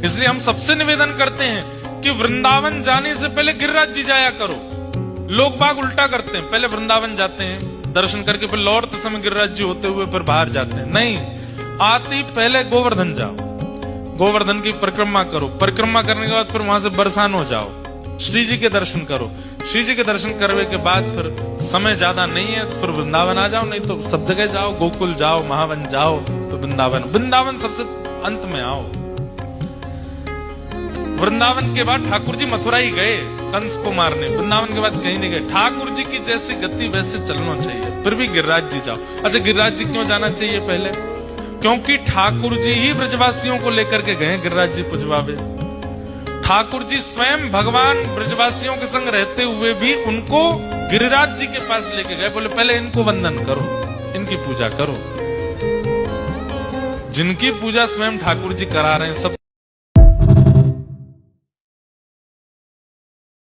इसलिए हम सबसे निवेदन करते हैं कि वृंदावन जाने से पहले गिरिराज जी जाया करो। लोग बाग उल्टा करते हैं, पहले वृंदावन जाते हैं, दर्शन करके फिर लौटते समय गिरिराज जी होते हुए फिर बाहर जाते हैं। नहीं, आते ही पहले गोवर्धन जाओ, गोवर्धन की परिक्रमा करो, परिक्रमा करने के बाद फिर वहां से बरसानो जाओ, श्री जी के दर्शन करो, श्री जी के दर्शन करने के बाद फिर समय ज्यादा नहीं है तो फिर वृंदावन आ जाओ, नहीं तो सब जगह जाओ, गोकुल जाओ, महावन जाओ, तो वृंदावन, वृंदावन सबसे अंत में आओ। वृंदावन के बाद ठाकुर जी मथुरा ही गए कंस को मारने, वृंदावन के बाद कहीं नहीं गए। ठाकुर जी की जैसी गति वैसे चलना चाहिए, फिर भी गिरिराज जी जाओ। अच्छा, गिरिराज जी क्यों जाना चाहिए पहले? क्योंकि ठाकुर जी ही ब्रजवासियों को लेकर के गए गिरिराज जी पुजवावे। ठाकुर जी स्वयं भगवान ब्रजवासियों के संग रहते हुए भी उनको गिरिराज जी के पास लेके गए, बोले पहले इनको वंदन करो, इनकी पूजा करो। जिनकी पूजा स्वयं ठाकुर जी करा रहे हैं सब